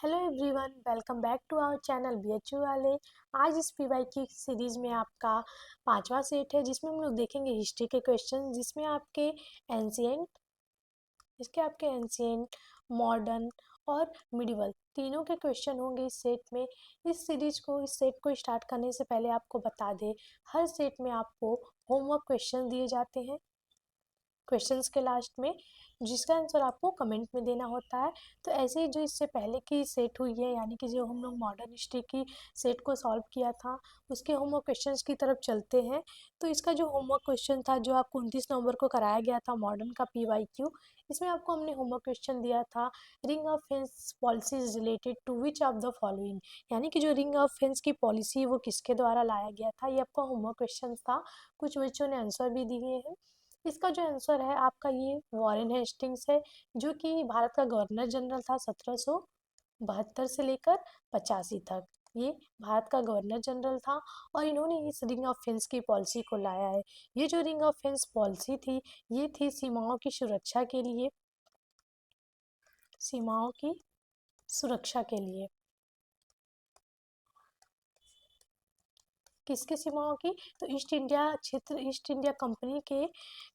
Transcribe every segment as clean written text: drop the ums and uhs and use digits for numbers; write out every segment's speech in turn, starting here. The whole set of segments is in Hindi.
Hello everyone, welcome back to our channel BHU वाले। आज इस पीवाई की सीरीज में आपका पांचवा सेट है जिसमें हम लोग देखेंगे हिस्ट्री के क्वेश्चन, जिसमें आपके एंशिएंट, मॉडर्न और मिडिवल तीनों के क्वेश्चन होंगे इस सेट में। इस सेट को स्टार्ट करने से पहले आपको बता दें, हर सेट में आपको होमवर्क क्वेश्चन दिए जाते हैं क्वेश्चंस के लास्ट में, जिसका आंसर आपको कमेंट में देना होता है। तो ऐसे ही जो इससे पहले की सेट हुई है, यानी कि जो हम लोग मॉडर्न हिस्ट्री की सेट को सॉल्व किया था, उसके होमवर्क क्वेश्चंस की तरफ चलते हैं। तो इसका जो होमवर्क क्वेश्चन था, जो आपको 29 नवंबर को कराया गया था, मॉडर्न का PYQ, इसमें आपको हमने होमवर्क क्वेश्चन दिया था, ring of fence policy is related to which of the following, यानी कि जो रिंग ऑफ फेंस की पॉलिसी वो किसके द्वारा लाया गया था, ये आपका होमवर्क क्वेश्चन था। कुछ बच्चों ने आंसर भी दिए हैं। इसका जो आंसर है आपका, ये वॉरेन हेस्टिंग्स है, जो कि भारत का गवर्नर जनरल था 1772 से लेकर 85 तक। ये भारत का गवर्नर जनरल था और इन्होंने इस रिंग ऑफ फेंस की पॉलिसी को लाया है। ये जो रिंग ऑफ फेंस पॉलिसी थी, ये थी सीमाओं की सुरक्षा के लिए, सीमाओं की सुरक्षा के लिए। किसके सीमाओं की? तो ईस्ट इंडिया क्षेत्र, ईस्ट इंडिया कंपनी के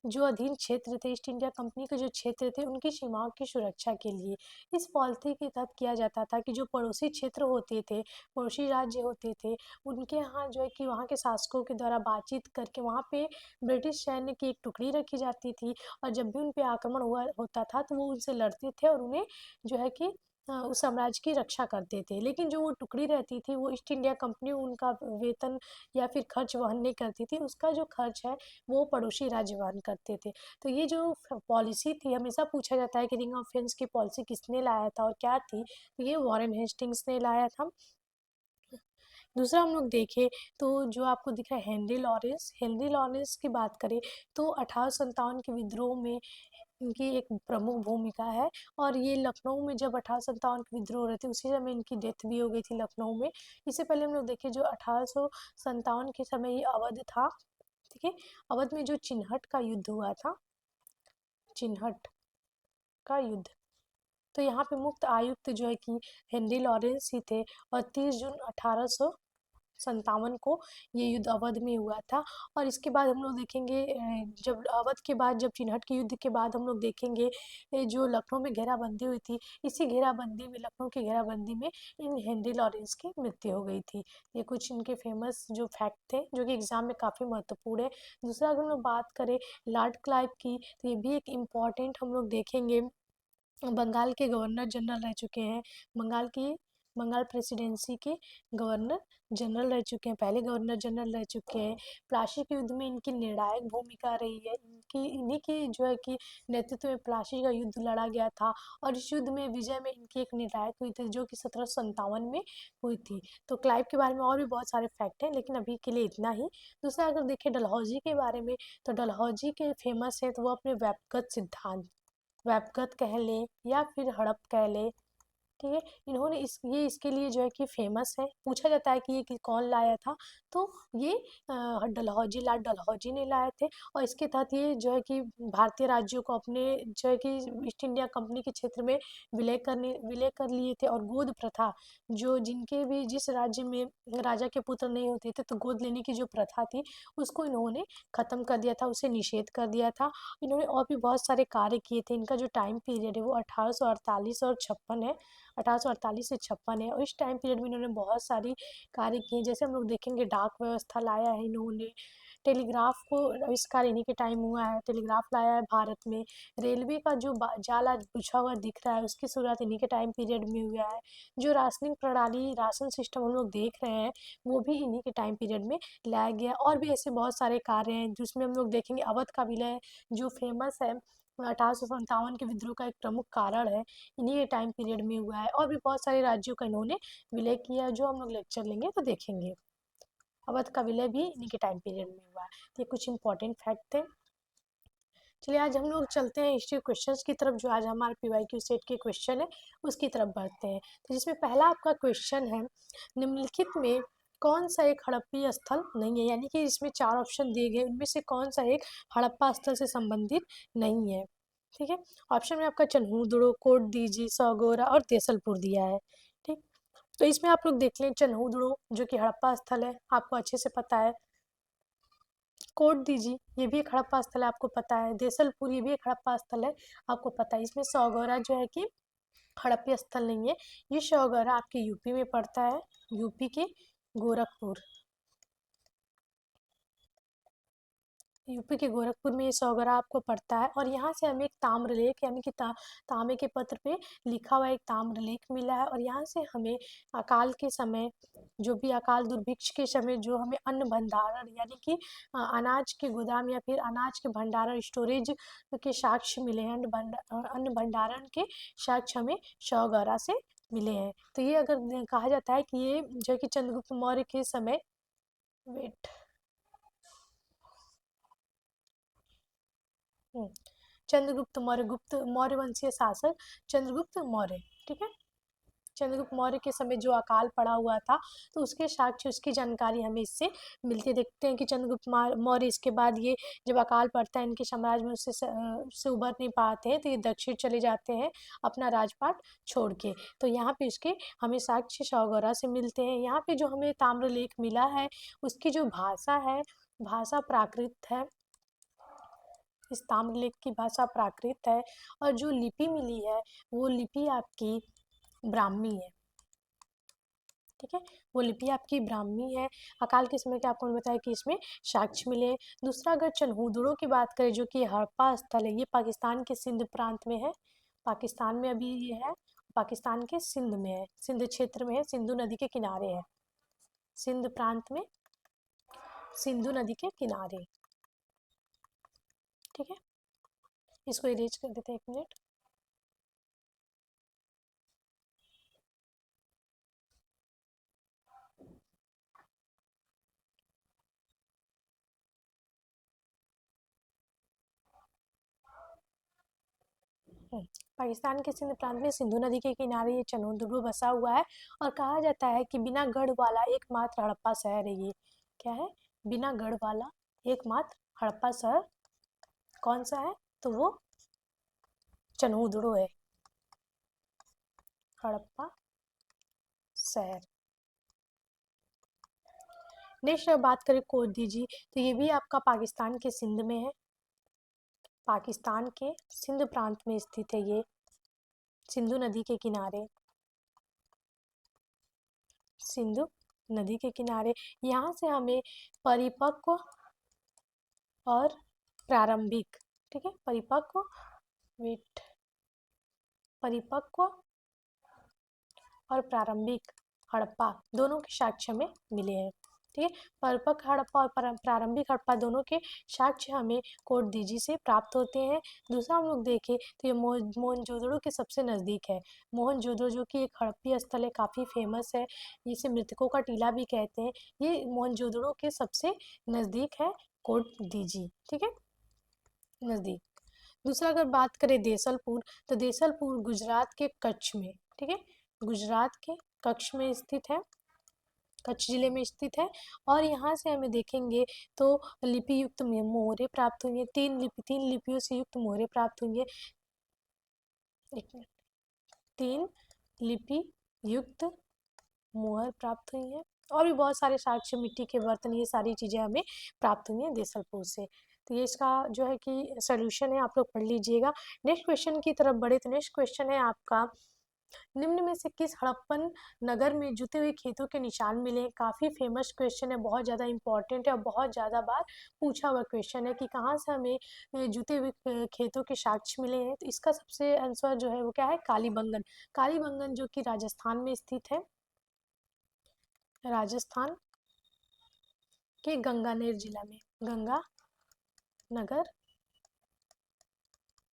जो अधीन क्षेत्र थे, ईस्ट इंडिया कंपनी के जो क्षेत्र थे, उनकी सीमाओं की सुरक्षा के लिए इस पॉलिसी के तहत किया जाता था कि जो पड़ोसी क्षेत्र होते थे, पड़ोसी राज्य होते थे, उनके यहाँ जो है कि वहाँ के शासकों के द्वारा बातचीत करके वहाँ पे ब्रिटिश सैन्य की एक टुकड़ी रखी जाती थी, और जब भी उन पे आक्रमण हुआ होता था तो वो उनसे लड़ते थे और उन्हें जो है कि उस साम्राज्य की रक्षा करते थे। लेकिन जो वो टुकड़ी रहती थी, वो ईस्ट इंडिया कंपनी उनका वेतन या फिर खर्च वहन नहीं करती थी, उसका जो खर्च है वो पड़ोसी राज्य वहन करते थे। तो ये जो पॉलिसी थी, हमेशा पूछा जाता है कि रिंग ऑफ फेंस की पॉलिसी किसने लाया था और क्या थी, तो ये वॉरेन हेस्टिंग्स ने लाया था। दूसरा हम लोग देखें तो जो आपको दिख रहा है हेनरी लॉरेंस की बात करें तो 1857 के विद्रोह में इनकी एक प्रमुख भूमिका है। और ये लखनऊ में जब 1857 के विद्रोह हो रहे थे, उसी समय इनकी डेथ भी हो गई थी लखनऊ में। इससे पहले हम लोग देखें, जो 1857 के समय ये अवध था, ठीक है, अवध में जो चिन्हट का युद्ध हुआ था, चिन्हट का युद्ध, तो यहाँ पे मुख्य आयुक्त जो है कि हेनरी लॉरेंस ही थे। और 30 जून 1857 को ये युद्ध अवध में हुआ था। और इसके बाद हम लोग देखेंगे, जब अवध के बाद, जब चिन्हट के युद्ध के बाद हम लोग देखेंगे, जो लखनऊ में घेराबंदी हुई थी, इसी घेराबंदी में, लखनऊ की घेराबंदी में इन हेनरी लॉरेंस की मृत्यु हो गई थी। ये कुछ इनके फेमस जो फैक्ट थे, जो कि एग्जाम में काफ़ी महत्वपूर्ण है। दूसरा अगर हम लोग बात करें लॉर्ड क्लाइव की, तो ये भी एक इम्पॉर्टेंट हम लोग देखेंगे, बंगाल के गवर्नर जनरल रह चुके हैं। बंगाल प्रेसिडेंसी के गवर्नर जनरल रह चुके हैं, पहले गवर्नर जनरल रह चुके हैं। प्लासी के युद्ध में इनकी निर्णायक भूमिका रही है। इन्हीं की जो है कि नेतृत्व में प्लासी का युद्ध लड़ा गया था, और इस युद्ध में विजय में इनकी एक निर्णायक हुई थी, जो कि 1757 में हुई थी। तो क्लाइव के बारे में और भी बहुत सारे फैक्ट हैं, लेकिन अभी के लिए इतना ही। दूसरा अगर देखें डलहौजी के बारे में, तो डलहौजी के फेमस है तो वो अपने व्यक्तिगत सिद्धांत, वैपगत कह लें या फिर हड़प कह लें, ठीक है, इन्होंने इसके लिए जो है कि फेमस है। पूछा जाता है कि ये कौन लाया था, तो ये डलहौजी, लॉर्ड डलहौजी ने लाए थे। और इसके तहत ये जो है कि भारतीय राज्यों को अपने जो है कि ईस्ट इंडिया कंपनी के क्षेत्र में विलय कर लिए थे। और गोद प्रथा, जो जिनके भी जिस राज्य में राजा के पुत्र नहीं होते थे, तो गोद लेने की जो प्रथा थी, उसको इन्होंने ख़त्म कर दिया था, उसे निषेध कर दिया था। इन्होंने और भी बहुत सारे कार्य किए थे। इनका जो टाइम पीरियड है वो 1848 और 56 है, 1848 से 56 है। और इस टाइम पीरियड में इन्होंने बहुत सारी कार्य किए, जैसे हम लोग देखेंगे डाक व्यवस्था लाया है इन्होंने, टेलीग्राफ को आविष्कार इन्हीं के टाइम हुआ है, टेलीग्राफ लाया है भारत में। रेलवे का जो जाल आज बिछा हुआ दिख रहा है, उसकी शुरुआत इन्हीं के टाइम पीरियड में हुआ है। जो राशनिंग प्रणाली, राशन सिस्टम हम लोग देख रहे हैं, वो भी इन्हीं के टाइम पीरियड में लाया गया। और भी ऐसे बहुत सारे कार्य हैं जिसमें हम लोग देखेंगे अवध का विलय, जो फेमस है, 1857 के विद्रोह का एक प्रमुख कारण है, इन्हीं के टाइम पीरियड में हुआ है। और भी बहुत सारे राज्यों का इन्होंने विलय किया, जो हम लोग लेक्चर लेंगे तो देखेंगे। अवध का विलय भी इन्हीं के टाइम पीरियड में हुआ है। तो ये कुछ इंपॉर्टेंट फैक्ट थे। चलिए आज हम लोग चलते हैं हिस्ट्री क्वेश्चंस की तरफ, जो आज हमारे PYQ सेट के क्वेश्चन है उसकी तरफ बढ़ते हैं। तो जिसमें पहला आपका क्वेश्चन है, निम्नलिखित में कौन सा एक हड़प्पी स्थल नहीं है, यानी कि इसमें 4 ऑप्शन दिए गए, उनमें से कौन सा एक हड़प्पा स्थल से संबंधित नहीं है, ठीक है। ऑप्शन में आपका चन्हूदड़ो, कोट दीजी, सौगोरा और तेसलपुर दिया है, तो इसमें आप लोग देख लें चन्हूदड़ो जो कि हड़प्पा स्थल है, आपको अच्छे से पता है। कोट दीजी ये भी एक हड़प्पा स्थल है, आपको पता है। देसलपुर ये भी एक हड़प्पा स्थल है, आपको पता है। इसमें सौगौरा जो है कि हड़प्पा स्थल नहीं है, ये सौगौरा आपके यूपी में पड़ता है, यूपी के गोरखपुर, यूपी के गोरखपुर में ये सौगरा आपको पड़ता है। और यहाँ से हमें एक ताम्रलेख यानी कि तांबे के पत्र पे लिखा हुआ एक ताम्रलेख मिला है। और यहाँ से हमें अकाल के समय, जो भी अकाल दुर्भिक्ष के समय जो हमें अन्न भंडारण यानी कि अनाज के गोदाम या फिर अनाज के भंडारण स्टोरेज के साक्ष्य मिले हैं, अन्न भंडारण के साक्ष्य हमें सौगरा से मिले हैं। तो ये अगर कहा जाता है कि ये जो कि चंद्रगुप्त मौर्य के समय, वेट, चंद्रगुप्त मौर्य, गुप्त मौर्य वंशीय शासक चंद्रगुप्त मौर्य, ठीक है। चंद्रगुप्त मौर्य के समय जो अकाल पड़ा हुआ था, तो उसके साक्ष्य, उसकी जानकारी हमें इससे मिलती। देखते हैं कि चंद्रगुप्त मौर्य इसके बाद ये जब अकाल पड़ता है, इनके साम्राज्य में उससे उभर नहीं पाते हैं, तो ये दक्षिण चले जाते हैं अपना राजपाट छोड़ के। तो यहाँ पे उसके हमें साक्ष्य सौगौरा से मिलते हैं। यहाँ पे जो हमें ताम्रलेख मिला है, उसकी जो भाषा है, भाषा प्राकृत है, इस ताम्रलेख की भाषा प्राकृत है। और जो लिपि मिली है, वो लिपि आपकी ब्राह्मी है, ठीक है, वो लिपि आपकी ब्राह्मी है। अकाल के समय के आपको मैंने बताया कि इसमें साक्ष्य मिले हैं। दूसरा, अगर चन्हूदड़ो की बात करें जो कि हड़प्पा स्थल है, ये पाकिस्तान के सिंध प्रांत में है, पाकिस्तान में अभी ये है, पाकिस्तान के सिंध में है, सिंध क्षेत्र में है, सिंधु नदी के किनारे है, सिंध प्रांत में, सिंधु नदी के किनारे, ठीक है। इसको इरेज कर देते हैं, 1 मिनट। पाकिस्तान के सिंध प्रांत में सिंधु नदी के किनारे ये चन्हूदड़ो बसा हुआ है। और कहा जाता है कि बिना गढ़ वाला एकमात्र हड़प्पा शहर है ये। क्या है? बिना गढ़ वाला एकमात्र हड़प्पा शहर कौन सा है? तो वो चन्हूदड़ो है, हड़प्पा शहर। नेक्स्ट बात करें कोटदीजी, तो ये भी आपका पाकिस्तान के सिंध में है, पाकिस्तान के सिंध प्रांत में स्थित है ये, सिंधु नदी के किनारे, सिंधु नदी के किनारे। यहाँ से हमें परिपक्व और प्रारंभिक, ठीक है, परिपक्व, वेट, परिपक्व और प्रारंभिक हड़प्पा दोनों के साक्ष्य हमें मिले हैं, ठीक है। परिपक्व हड़प्पा और प्रारंभिक हड़प्पा दोनों के साक्ष्य हमें कोटदीजी से प्राप्त होते हैं। दूसरा हम लोग देखें तो ये मोहनजोदड़ो के सबसे नज़दीक है। मोहनजोदड़ो जो कि एक हड़प्पी स्थल है, काफ़ी फेमस है, इसे मृतकों का टीला भी कहते हैं। ये मोहनजोदड़ो के सबसे नज़दीक है कोटदीजी, ठीक है, नज़दीक। दूसरा अगर बात करें देसलपुर, तो देसलपुर गुजरात के कच्छ में, ठीक है, गुजरात के कच्छ में स्थित है, कच्छ जिले में स्थित है। और यहाँ से हमें देखेंगे तो लिपि युक्त मोहरे प्राप्त हुई है, तीन लिपियों से युक्त मोहरे प्राप्त हुई है, 1 मिनट, 3 लिपि युक्त मोहर प्राप्त हुई है। और भी बहुत सारे साक्ष्य, मिट्टी के बर्तन, ये सारी चीज़ें हमें प्राप्त हुई हैं देसलपुर से। तो ये इसका जो है कि सोल्यूशन है, आप लोग पढ़ लीजिएगा। नेक्स्ट क्वेश्चन की तरफ बढ़े तो नेक्स्ट क्वेश्चन है आपका, निम्न में से किस हड़प्पन नगर में जुते हुए खेतों के निशान मिले? काफ़ी फेमस क्वेश्चन है, बहुत ज़्यादा इंपॉर्टेंट है और बहुत ज़्यादा बार पूछा हुआ क्वेश्चन है कि कहाँ से हमें जुते हुए खेतों के साक्ष्य मिले हैं। तो इसका सबसे आंसर जो है वो क्या है? कालीबंगन। कालीबंगन जो कि राजस्थान में स्थित है, राजस्थान के गंगानेर जिला में, गंगानगर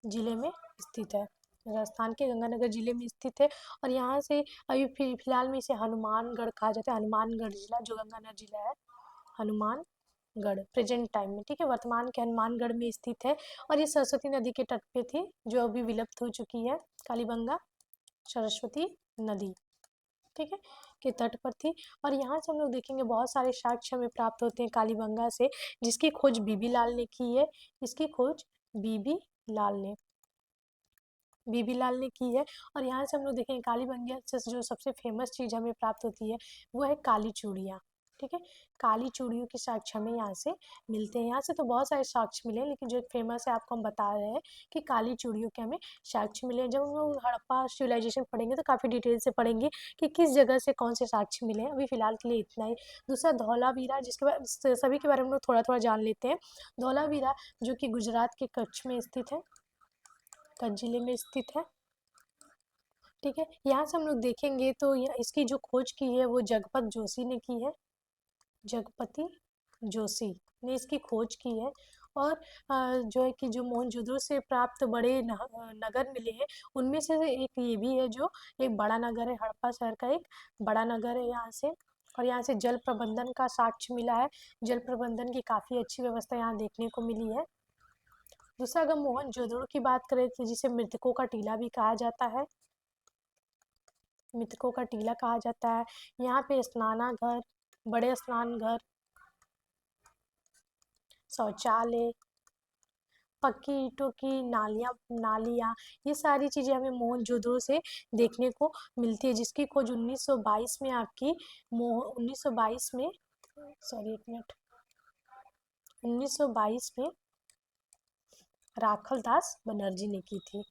जिले में स्थित है, राजस्थान के गंगानगर जिले में स्थित है। और यहाँ से अभी फिलहाल में इसे हनुमानगढ़ कहा जाता है, हनुमानगढ़ जिला जो गंगानगर जिला है, हनुमानगढ़ प्रेजेंट टाइम में, ठीक है, वर्तमान के हनुमानगढ़ में स्थित है। और ये सरस्वती नदी के तट पे थी जो अभी विलुप्त हो चुकी है, कालीबंगा सरस्वती नदी, ठीक है, के तट पर थी। और यहाँ से हम लोग देखेंगे बहुत सारे साक्ष्य हमें प्राप्त होते हैं कालीबंगा से, जिसकी खोज बीबी लाल ने की है, इसकी खोज बीबी लाल ने बीबीलाल ने की है। और यहाँ से हम लोग देखेंगे कालीबंगा से जो सबसे फेमस चीज़ हमें प्राप्त होती है वो है काली चूड़ियाँ। ठीक है, काली चूड़ियों के साक्ष्य हमें यहाँ से मिलते हैं। यहाँ से तो बहुत सारे साक्ष्य मिले, लेकिन जो एक फेमस है आपको हम बता रहे हैं कि काली चूड़ियों के हमें साक्ष्य मिले हैं। जब हम लोग हड़प्पा सिविलाइजेशन पढ़ेंगे तो काफ़ी डिटेल से पढ़ेंगे कि किस जगह से कौन से साक्ष्य मिले हैं। अभी फिलहाल के लिए इतना ही। दूसरा धौलावीरा, जिसके बारे सभी के बारे में हम लोग थोड़ा थोड़ा जान लेते हैं। धौलावीरा जो कि गुजरात के कच्छ में स्थित है, कच्छ जिले में स्थित है। ठीक है, यहाँ से हम लोग देखेंगे तो इसकी जो खोज की है वो जगपत जोशी ने की है। जगपति जोशी ने इसकी खोज की है। और जो है कि जो मोहनजोदड़ो से प्राप्त बड़े नगर मिले हैं, उनमें से एक ये भी है जो एक बड़ा नगर है। हड़प्पा शहर का एक बड़ा नगर है यहाँ से। और यहाँ से जल प्रबंधन का साक्ष्य मिला है। जल प्रबंधन की काफ़ी अच्छी व्यवस्था यहाँ देखने को मिली है। दूसरा, अगर मोहनजोदड़ो की बात करें तो जिसे मृतकों का टीला भी कहा जाता है, मृतकों का टीला कहा जाता है। यहाँ पे स्नानाघर, बड़े स्नान घर, शौचालय, पक्की ईंटों की नालियाँ, ये सारी चीज़ें हमें मोहनजोदड़ो से देखने को मिलती है, जिसकी खोज 1922 में आपकी 1922 में, सॉरी एक मिनट, 1922 में राखल दास बनर्जी ने की थी,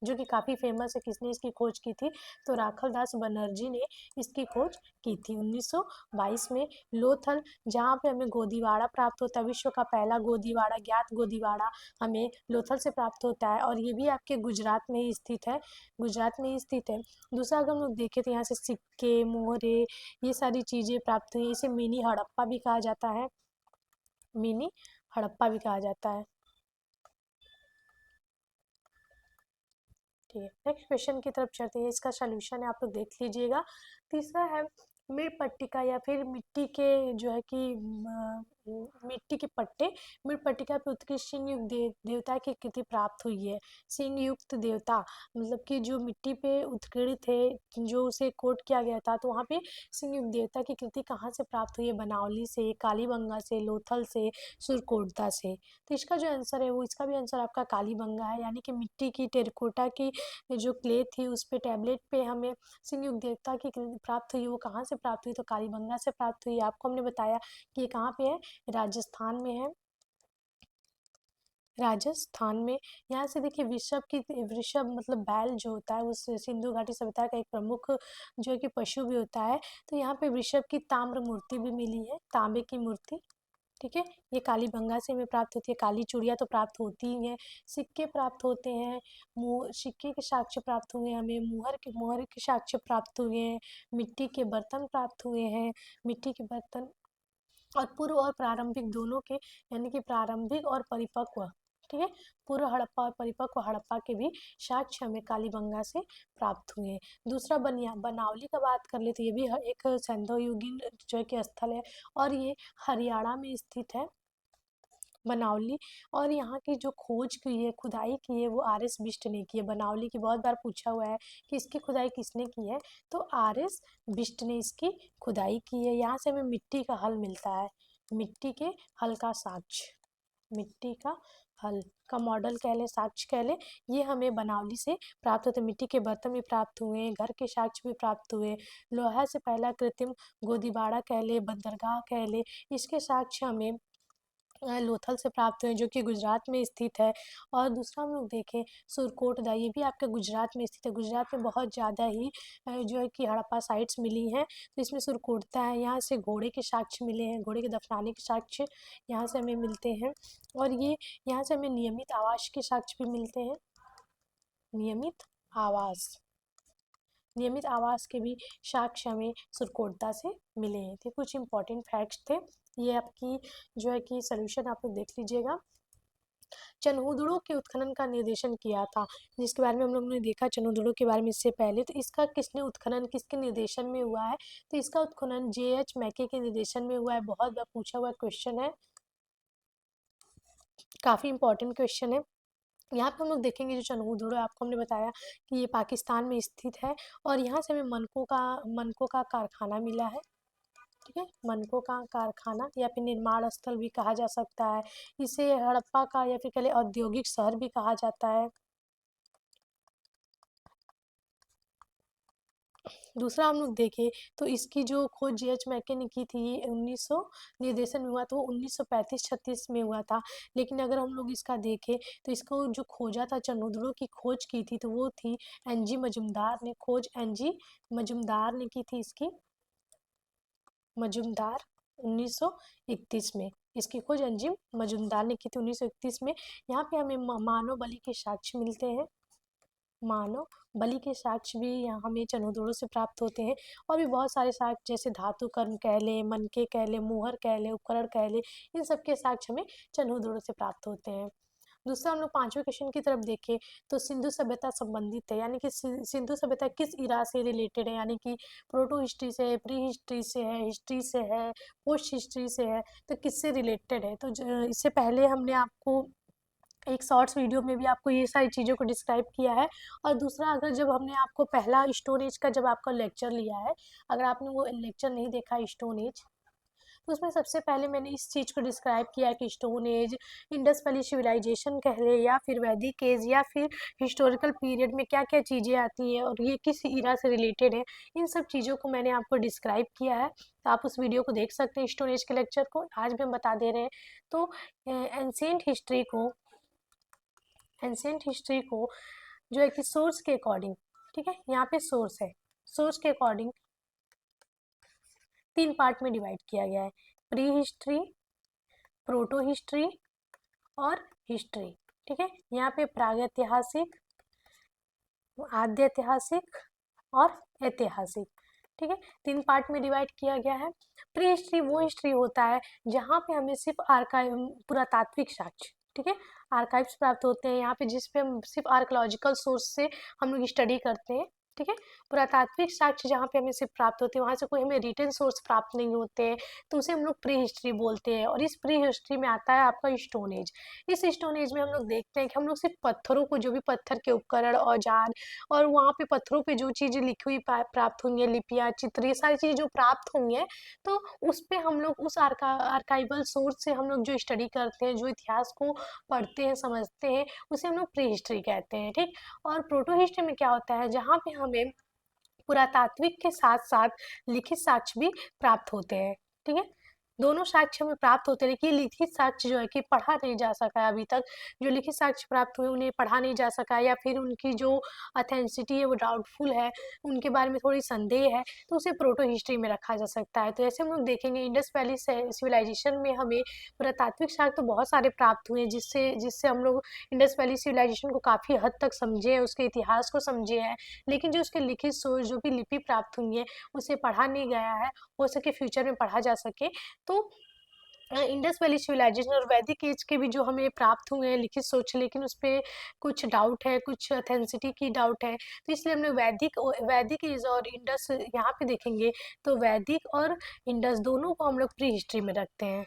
जो कि काफ़ी फेमस है। किसने इसकी खोज की थी? तो राखल दास बनर्जी ने इसकी खोज की थी 1922 में। लोथल, जहाँ पे हमें गोदीवाड़ा प्राप्त होता है, विश्व का पहला गोदीवाड़ा, ज्ञात गोदीवाड़ा हमें लोथल से प्राप्त होता है, और ये भी आपके गुजरात में ही स्थित है, गुजरात में ही स्थित है। दूसरा, अगर हम लोग देखें तो यहाँ से सिक्के, मोहरे, ये सारी चीज़ें प्राप्त हुई। इसे मिनी हड़प्पा भी कहा जाता है, मिनी हड़प्पा भी कहा जाता है। ठीक है, नेक्स्ट क्वेश्चन की तरफ चलते हैं। इसका सोल्यूशन है, आप लोग देख लीजिएगा। तीसरा है मृत पट्टिका या फिर मिट्टी के जो है कि मिट्टी के पट्टे। मृत पट्टिका पे उत्कृष्ट सिंह युक्त देवता की कृति प्राप्त हुई है। सिंह युक्त देवता मतलब कि जो मिट्टी पे उत्कीर्णित है, जो उसे कोट किया गया था, तो वहाँ पे सिंह युक्त देवता की कृति कहाँ से प्राप्त हुई है? बनावली से, कालीबंगा से, लोथल से, सुरकोटदा से। तो इसका जो आंसर है वो, इसका भी आंसर आपका कालीबंगा है। यानी कि मिट्टी की, टेराकोटा की जो क्ले थी उस पे, टैबलेट पे हमें सिंह युग देवता की कृति प्राप्त हुई। वो कहाँ से प्राप्त हुई? तो कालीबंगा से प्राप्त हुई। आपको हमने बताया कि ये कहाँ पे है? राजस्थान में है, राजस्थान में। यहाँ से देखिए वृषभ मतलब बैल जो होता है, उस सिंधु घाटी सभ्यता का एक प्रमुख जो है कि पशु भी होता है। तो यहाँ पे वृषभ की ताम्र मूर्ति भी मिली है, तांबे की मूर्ति। ठीक है, ये कालीबंगा से हमें प्राप्त होती है। काली चूड़ियाँ तो प्राप्त होती ही हैं, सिक्के प्राप्त होते हैं, सिक्के के साक्ष्य प्राप्त हुए हैं हमें, मुहर के साक्ष्य प्राप्त हुए हैं, मिट्टी के बर्तन प्राप्त हुए हैं, मिट्टी के बर्तन, और पूर्व और प्रारंभिक दोनों के, यानी कि प्रारंभिक और परिपक्व, ठीक है, पूर्व हड़प्पा और परिपक्व हड़प्पा के भी साक्ष्य हमें कालीबंगा से प्राप्त हुए हैं। दूसरा बनावली का बात कर ले तो ये भी एक सिंधुयुगीन जो है कि स्थल है, और ये हरियाणा में स्थित है, बनावली। और यहाँ की जो खोज की है, खुदाई की है, वो RS बिष्ट ने की है। बनावली की बहुत बार पूछा हुआ है कि इसकी खुदाई किसने की है, तो RS बिष्ट ने इसकी खुदाई की है। यहाँ से हमें मिट्टी का हल मिलता है, मिट्टी के हल का साक्ष्य, मिट्टी का हल का मॉडल कह ले, साक्ष्य कह ले, ये हमें बनावली से प्राप्त होते। मिट्टी के बर्तन भी प्राप्त हुए, घर के साक्ष्य भी प्राप्त हुए, लोहा से पहला कृत्रिम गोदीबाड़ा कह ले, बंदरगाह कह ले, इसके साक्ष्य हमें लोथल से प्राप्त हुए, जो कि गुजरात में स्थित है। और दूसरा हम लोग देखें सुरकोटदा, ये भी आपके गुजरात में स्थित है। गुजरात में बहुत ज़्यादा ही जो है कि हड़प्पा साइट्स मिली हैं, तो इसमें सुरकोटदा है। यहाँ से घोड़े के साक्ष्य मिले हैं, घोड़े के दफनाने के साक्ष्य यहाँ से हमें मिलते हैं। और ये यहाँ से हमें नियमित आवास के साक्ष्य भी मिलते हैं, नियमित आवास, नियमित आवास के भी साक्ष्य हमें सुरकोटदा से मिले हैं। तो कुछ इंपॉर्टेंट फैक्ट्स थे, ये आपकी जो है कि सोल्यूशन आप लोग देख लीजिएगा। चनहूदड़ों के उत्खनन का निर्देशन किया था, जिसके बारे में हम लोग ने देखा चनहूदड़ों के बारे में इससे पहले। तो इसका किसने उत्खनन, किसके निर्देशन में हुआ है? तो इसका उत्खनन JH मैके के निर्देशन में हुआ है। बहुत बार पूछा हुआ क्वेश्चन है, काफ़ी इंपॉर्टेंट क्वेश्चन है। यहाँ पे हम लोग देखेंगे जो चनहूदड़ो है, आपको हमने बताया कि ये पाकिस्तान में स्थित है, और यहाँ से हमें मनकों का कारखाना मिला है। ठीक है, मनकों का कारखाना या फिर निर्माण स्थल भी कहा जा सकता है। इसे हड़प्पा का या फिर कह ले औद्योगिक शहर भी कहा जाता है। दूसरा हम लोग देखें तो इसकी जो खोज J.H. मैके ने की थी, ये 1900 निर्देशन में हुआ, तो वो 1935-36 में हुआ था। लेकिन अगर हम लोग इसका देखें तो इसको जो खोजा था, चंद्रों की खोज की थी, तो वो थी एन.जी. मजूमदार ने। खोज एन.जी. मजूमदार ने की थी इसकी, मजूमदार 1931 में। इसकी खोज एन.जी. मजूमदार ने की थी 1931 में। यहाँ पे हमें मानव बलि के साक्ष्य मिलते हैं। मानव बलि के साक्ष्य भी यहाँ हमें चनोदोड़ों से प्राप्त होते हैं। और भी बहुत सारे साक्ष्य, जैसे धातु कर्म कह लें, मनके कह लें, मोहर कह लें, उपकरण कह लें, इन सब के साक्ष्य हमें चनोदोड़ों से प्राप्त होते हैं। दूसरा हम लोग पांचवें क्वेश्चन की तरफ देखें तो सिंधु सभ्यता संबंधित है, यानी कि सिंधु सभ्यता किस इरा से रिलेटेड है, यानी कि प्रोटो हिस्ट्री से है, प्री हिस्ट्री से है, हिस्ट्री से है, पोस्ट हिस्ट्री से है, तो किससे रिलेटेड है। तो इससे पहले हमने आपको एक शॉर्ट्स वीडियो में भी आपको ये सारी चीज़ों को डिस्क्राइब किया है। और दूसरा, अगर जब हमने आपको पहला स्टोन एज का जब आपका लेक्चर लिया है, अगर आपने वो लेक्चर नहीं देखा स्टोन एज, तो उसमें सबसे पहले मैंने इस चीज़ को डिस्क्राइब किया है कि stone age, Indus valley civilisation कह ले, या फिर वैदिक एज, या फिर हिस्टोरिकल पीरियड में क्या क्या चीज़ें आती हैं और ये किस इरा से रिलेटेड है, इन सब चीज़ों को मैंने आपको डिस्क्राइब किया है। तो आप उस वीडियो को देख सकते हैं, स्टोन एज के लेक्चर को। आज भी हम बता दे रहे हैं। तो एंशियंट हिस्ट्री को जो है कि सोर्स के अकॉर्डिंग, ठीक है, यहाँ पे सोर्स है, सोर्स के अकॉर्डिंग 3 पार्ट में डिवाइड किया गया है: प्री हिस्ट्री, प्रोटो हिस्ट्री और हिस्ट्री। ठीक है, यहाँ पे प्रागैतिहासिक, आद्य ऐतिहासिक और ऐतिहासिक, ठीक है, 3 पार्ट में डिवाइड किया गया है। प्री हिस्ट्री वो हिस्ट्री होता है जहाँ पे हमें सिर्फ आर्काइव, पुरातात्विक साक्ष्य, ठीक है, आर्काइव्स प्राप्त होते हैं यहाँ पे, जिस पे हम सिर्फ आर्कोलॉजिकल सोर्स से हम लोग स्टडी करते हैं। ठीक है, पुरातात्विक साक्ष्य जहाँ पे हमें सिर्फ प्राप्त होते हैं, वहाँ से कोई हमें रिटन सोर्स प्राप्त नहीं होते हैं, तो उसे हम लोग प्री हिस्ट्री बोलते हैं। और इस प्री हिस्ट्री में आता है आपका स्टोन एज। इस स्टोन एज में हम लोग देखते हैं कि हम लोग सिर्फ पत्थरों को, जो भी पत्थर के उपकरण, औजार, और वहाँ पे पत्थरों पे जो चीज़ें लिखी हुई प्राप्त हुई हैं, लिपियाँ, चित्र, ये सारी चीज़ें जो प्राप्त हुई हैं, तो उस पे हम लोग उस आर्काइवल सोर्स से हम लोग जो स्टडी करते हैं, जो इतिहास को पढ़ते हैं, समझते हैं, उसे हम लोग प्री हिस्ट्री कहते हैं। ठीक, और प्रोटो हिस्ट्री में क्या होता है, जहाँ पे हमें पुरातात्विक के साथ साथ लिखित साक्ष्य भी प्राप्त होते हैं। ठीक है, दोनों साक्ष्य हमें प्राप्त होते हैं, लेकिन लिखित साक्ष्य जो है कि पढ़ा नहीं जा सका है अभी तक। जो लिखित साक्ष्य प्राप्त हुए उन्हें पढ़ा नहीं जा सका, या फिर उनकी जो ऑथेंटिसिटी है वो डाउटफुल है, उनके बारे में थोड़ी संदेह है, तो उसे प्रोटो हिस्ट्री में रखा जा सकता है। तो ऐसे हम लोग देखेंगे इंडस वैली सिविलाइजेशन में हमें पुरातात्विक साक्ष्य तो बहुत सारे प्राप्त हुए हैं, जिससे जिससे हम लोग इंडस वैली सिविलाइजेशन को काफ़ी हद तक समझे हैं, उसके इतिहास को समझे हैं। लेकिन जो उसके लिखित सोर्स, जो भी लिपि प्राप्त हुई है, उसे पढ़ा नहीं गया है, हो सके फ्यूचर में पढ़ा जा सके। तो इंडस वैली सिविलाइजेशन और वैदिक एज के भी जो हमें प्राप्त हुए हैं लिखित सोच, लेकिन उस पर कुछ डाउट है, कुछ ऑथेंटिसिटी की डाउट है, तो इसलिए हमने वैदिक एज और इंडस यहाँ पे देखेंगे। तो वैदिक और इंडस दोनों को हम लोग प्री हिस्ट्री में रखते हैं।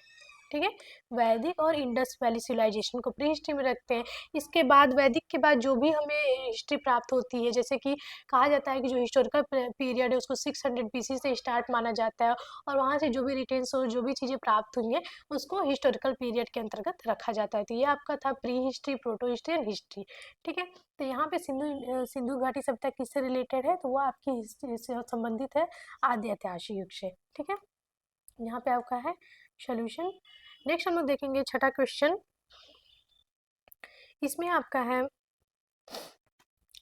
ठीक है, वैदिक और इंडस वैली सिविलाइजेशन को प्री हिस्ट्री में रखते हैं। इसके बाद, वैदिक के बाद जो भी हमें हिस्ट्री प्राप्त होती है, जैसे कि कहा जाता है कि जो हिस्टोरिकल पीरियड है उसको 600 BC से स्टार्ट माना जाता है, और वहाँ से जो भी रिटेन सोर्स, जो भी चीज़ें प्राप्त हुई हैं, उसको हिस्टोरिकल पीरियड के अंतर्गत रखा जाता है। तो ये आपका था pre history, proto history and history. ठीक है, तो यहाँ पे सिंधु घाटी सभ्यता किससे रिलेटेड है, तो वो आपकी हिस्ट्री से संबंधित है, आद्य ऐतिहासिक युग से। ठीक है, यहाँ पे आपका है सोल्यूशन। नेक्स्ट हम लोग देखेंगे छठा क्वेश्चन। इसमें आपका है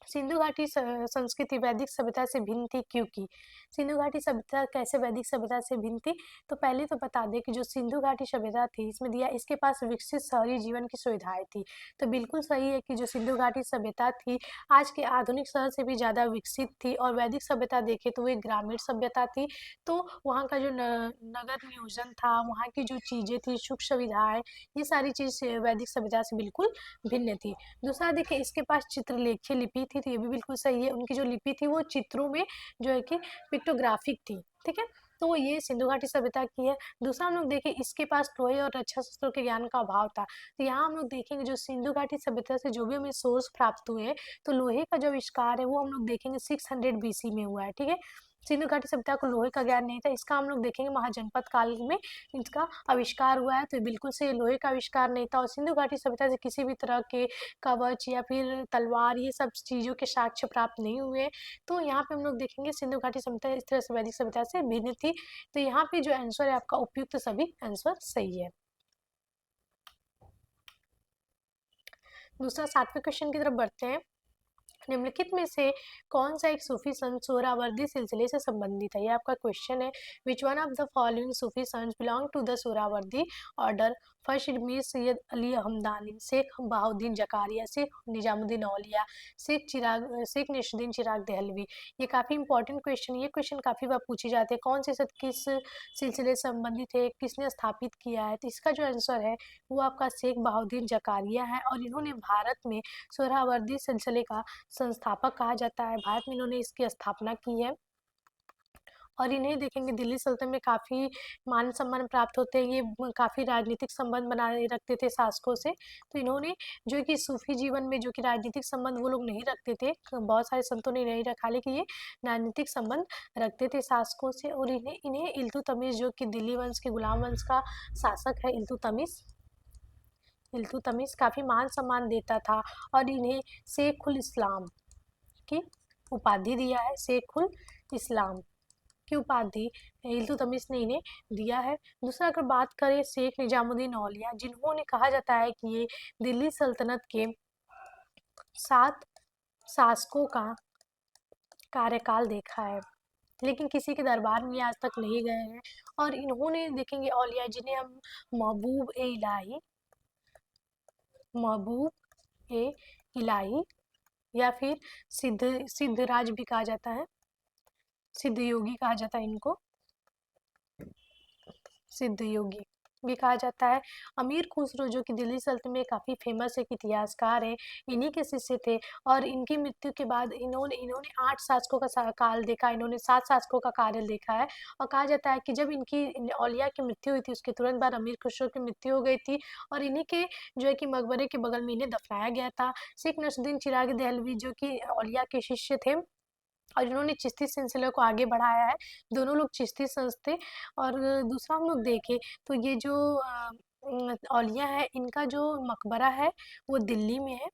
सिंधु घाटी संस्कृति वैदिक सभ्यता से भिन्न थी क्योंकि। सिंधु घाटी सभ्यता कैसे वैदिक सभ्यता से भिन्न थी, तो पहले तो बता दें कि जो सिंधु घाटी सभ्यता थी, इसमें दिया इसके पास विकसित शहरी जीवन की सुविधाएं थी। तो बिल्कुल सही है कि जो सिंधु घाटी सभ्यता थी आज के आधुनिक शहर से भी ज़्यादा विकसित थी। और वैदिक सभ्यता देखें तो वो एक ग्रामीण सभ्यता थी, तो वहाँ का जो नगर नियोजन था, वहाँ की जो चीज़ें थी, सुख सुविधाएं, ये सारी चीज़ वैदिक सभ्यता से बिल्कुल भिन्न थी। दूसरा देखिए, इसके पास चित्रलेखीय लिपि थी, तो ये भी बिल्कुल सही है। उनकी जो लिपि थी वो चित्रों में जो है कि पिक्टोग्राफिक थी। ठीक है, तो ये सिंधु घाटी सभ्यता की है। दूसरा हम लोग देखें, इसके पास लोहे और रक्षा शस्त्रों के ज्ञान का अभाव था। तो यहाँ हम लोग देखेंगे जो सिंधु घाटी सभ्यता से जो भी हमें सोर्स प्राप्त हुए हैं, तो लोहे का जो आविष्कार है वो हम लोग देखेंगे 600 BC में हुआ है। ठीक है, सिंधु घाटी सभ्यता को लोहे का ज्ञान नहीं था, इसका हम लोग देखेंगे महाजनपद काल में इसका आविष्कार हुआ है, तो बिल्कुल से लोहे का आविष्कार नहीं था। और सिंधु घाटी सभ्यता से किसी भी तरह के कवच या फिर तलवार ये सब चीज़ों के साक्ष्य प्राप्त नहीं हुए। तो यहाँ पे हम लोग देखेंगे सिंधु घाटी सभ्यता इस तरह से वैदिक सभ्यता से भिन्न थी। तो यहाँ पे जो आंसर है आपका उपयुक्त सभी आंसर सही है। दूसरा 7वें क्वेश्चन की तरफ बढ़ते हैं। निम्नलिखित में से कौन सा एक सूफी संत सोहरावर्दी सिलसिले से संबंधित है? ये आपका क्वेश्चन है। Which one of the following Sufi saints belong to the Suhrawardi order? First Mir Sayyid Ali Hamadani, Sheikh Bahauddin Zakariya, Sheikh Nizamuddin Auliya, Sheikh Nasiruddin Chirag Dehlavi. ये काफ़ी इंपॉर्टेंट क्वेश्चन, ये क्वेश्चन काफ़ी बार पूछे जाते हैं। कौन से संत किस सिलसिले से संबंधित है, किसने स्थापित किया है? तो इसका जो आंसर है वो आपका शेख बहाउद्दीन जकारिया है, और इन्होंने भारत में सोहरावर्दी सिलसिले का संस्थापक कहा जाता है। भारत में इन्होंने इसकी स्थापना की है, और इन्हें देखेंगे दिल्ली सल्तनत में काफ़ी मान सम्मान प्राप्त होते हैं। ये काफ़ी राजनीतिक संबंध बनाए रखते थे शासकों से। तो इन्होंने जो कि सूफी जीवन में जो कि राजनीतिक संबंध वो लोग नहीं रखते थे, बहुत सारे संतों ने नहीं रखा, लेकिन ये राजनीतिक संबंध रखते थे शासकों से। और इन्हें इन्हें इल्तुतमिश जो कि दिल्ली वंश के गुलाम वंश का शासक है, इल्तुतमिश काफ़ी मान सम्मान देता था, और इन्हें शेखुल इस्लाम की उपाधि दिया है। शेखुल इस्लाम की उपाधि इल्तुतमिश ने इन्हें दिया है। दूसरा अगर बात करें शेख निजामुद्दीन औलिया, जिन्होंने कहा जाता है कि ये दिल्ली सल्तनत के 7 शासकों का कार्यकाल देखा है, लेकिन किसी के दरबार में आज तक नहीं गए हैं। और इन्होंने देखेंगे औलिया जिन्हें हम महबूब ए इलाही महबूब ए इलाही या फिर सिद्धराज भी कहा जाता है, सिद्ध योगी कहा जाता है, इनको सिद्ध योगी भी कहा जाता है। अमीर खुसरो जो कि दिल्ली सल्तनत में काफ़ी फेमस एक इतिहासकार हैं, इन्हीं के शिष्य थे। और इनकी मृत्यु के बाद इन्होंने 8 शासकों का काल देखा, इन्होंने 7 शासकों का कार्य देखा है। और कहा जाता है कि जब इनकी औलिया की मृत्यु हुई थी उसके तुरंत बाद अमीर खुसरो की मृत्यु हो गई थी, और इन्हीं के जो है कि मकबरे के बगल में इन्हें दफनाया गया था। शेख नसरुद्दीन चिराग दहलवी जो कि औलिया के शिष्य थे, और इन्होंने चिश्ती सिलसिले को आगे बढ़ाया है। दोनों लोग चिश्ती संत थे। और दूसरा हम लोग देखें तो ये जो औलिया है, इनका जो मकबरा है वो दिल्ली में है।